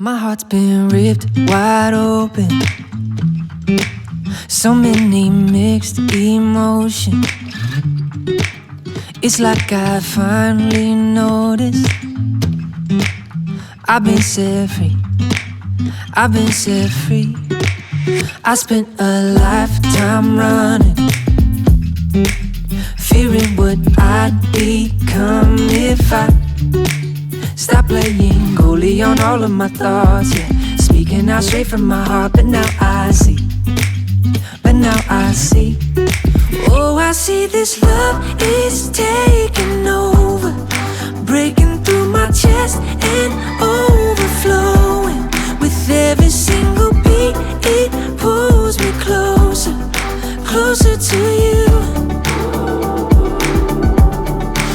My heart's been ripped wide open. So many mixed emotions. It's like I finally noticed I've been set free. I've been set free. I spent a lifetime running, fearing what I'd become if I stop playing goalie on all of my thoughts, yeah. Speaking out straight from my heart, but now I see. Oh, I see this love is taking over, breaking through my chest and overflowing. With every single beat, it pulls me closer, closer to you.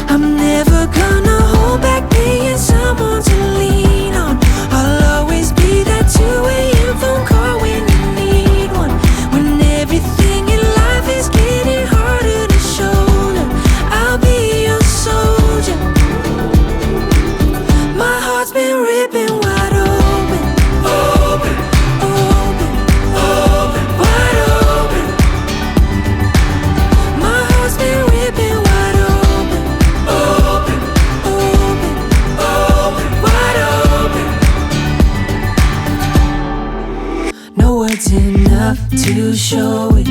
I'm never gonna hold back being someone to lean on. I'll always be that 2 a.m. phone call when you need one. When everything in life is getting harder to shoulder, I'll be your soldier. My heart's been ripping wide open, open, open, open, wide open. My heart's been ripping wide open, open, open, open, wide open. No words enough to show it.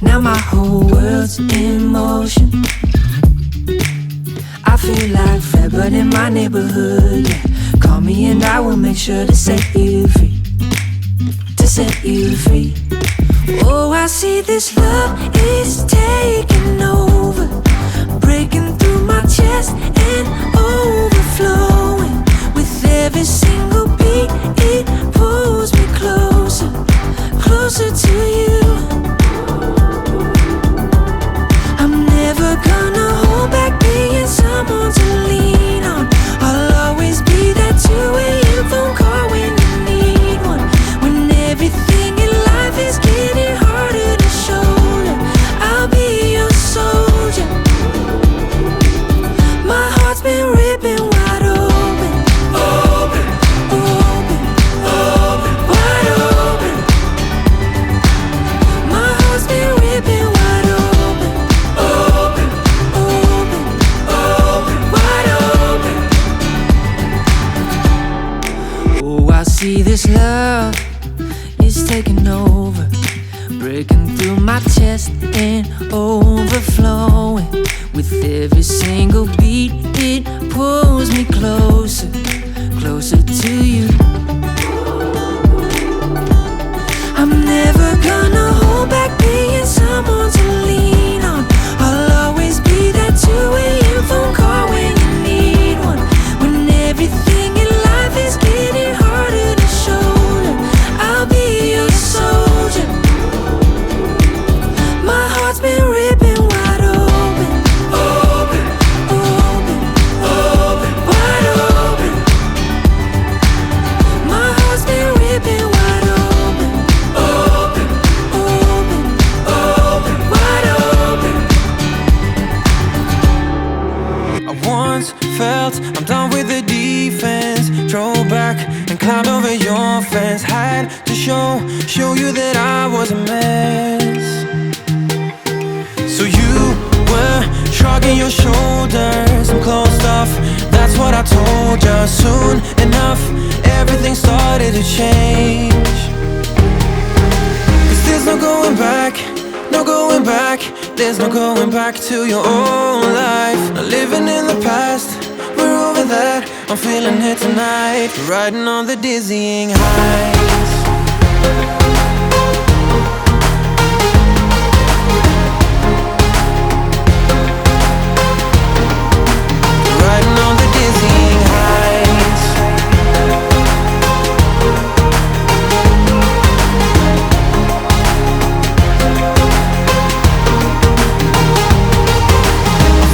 Now my whole world's in motion. I feel like Fred, but in my neighborhood, yeah. Call me and I will make sure to set you free, to set you free. Oh, I see this love is taking over, breaking through my chest and overflowing. With every single beat, it pulls me closer, closer to you. I'm never gonna hold back being someone to lean on. I'll always be that 2 a.m. phone call when you need one. When everything in life is getting harder to shoulder, I'll be your soldier. My heart's been ripping wide open, open, open, open, wide open. My heart's been ripping wide open, open, open, open, wide open. Oh, I see this love is taking over, breaking through my chest and overflowing. With every single beat, it pulls me closer, closer to you. I'm never gonna hold back being someone to lean on. I'll always be that 2 a.m. phone call when you need one. When everything in life is getting harder to shoulder, I'll be your soldier. My heart's been ripping wide open, open, open, open, wide open. My heart's been ripping wide open, open, open, open, wide open. I once felt I'm done with the defense. Drove back and climbed over your fence. Had to show you that I was a mess. So you were shrugging your shoulders and closed off. That's what I told you. Soon enough, everything started to change. 'Cause there's no going back, no going back. There's no going back to your old life. Not living in the past, we're over that. I'm feeling it tonight, riding on the dizzying heights. Riding on the dizzying heights.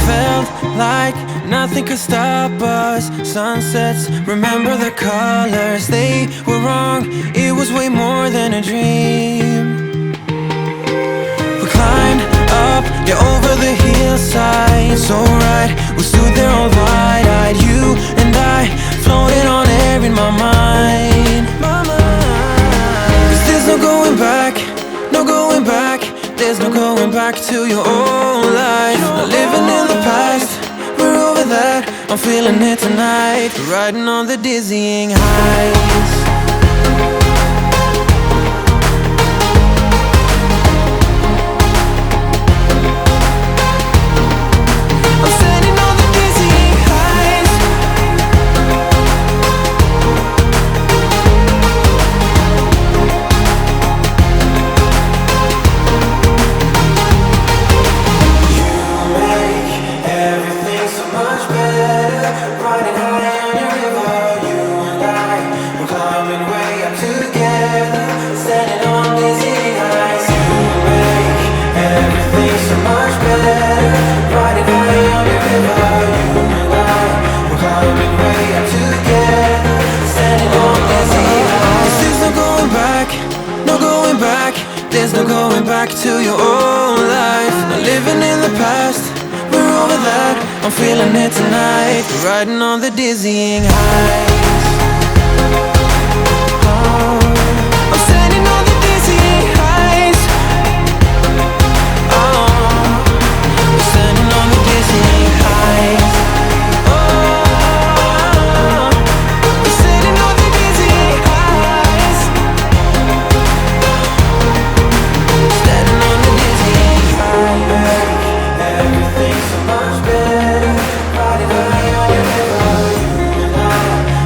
Felt like nothing could stop us. Sunsets, remember the colors. They were wrong, it was way more than a dream. We climbed up, yeah, over the hillside. So right, we stood there all wide-eyed. You and I floating on air. back to your old life. Not living in the past, we're over that. I'm feeling it tonight, riding on the dizzying heights. There's no going back to your old life. Not living in the past, we're over that. I'm feeling it tonight, riding on the dizzying heights. Oh, I'm standing on the dizzying heights. Oh, I'm standing on the dizzying heights. Oh, I'm standing on the dizzying heights. Standing on the dizzying heights. Everything's so much better. Riding high on your river, you and I,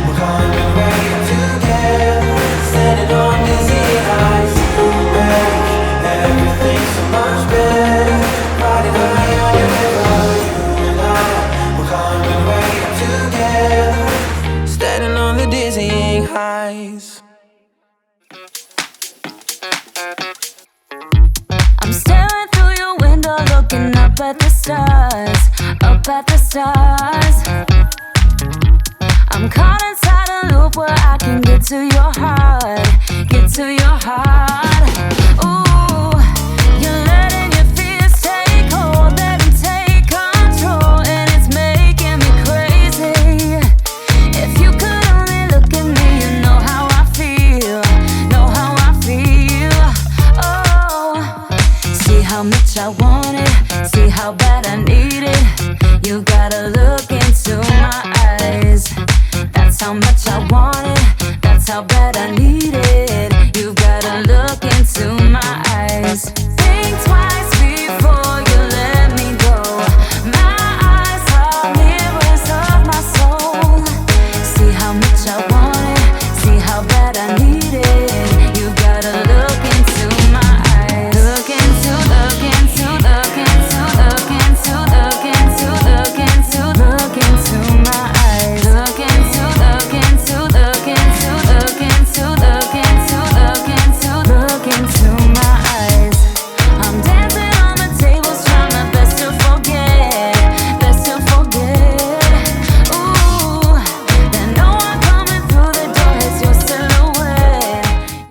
we're climbing way up together. Standing on dizzying heights. You make everything so much better. Riding high on your river, you and I, we're climbing way up together. Standing on the dizzying heights. I'm staring through your window, looking up at the stars, up at the stars. I'm caught inside a loop where I can get to your heart, get to your heart. Ooh, you're letting your fears take hold, let them take control, and it's making me crazy. If you could only look at me, you know how I feel, know how I feel. Oh, see how much I want it, see how bad I need it. You gotta look into my eyes. That's how much I want it, that's how bad I need it. You gotta look into my eyes.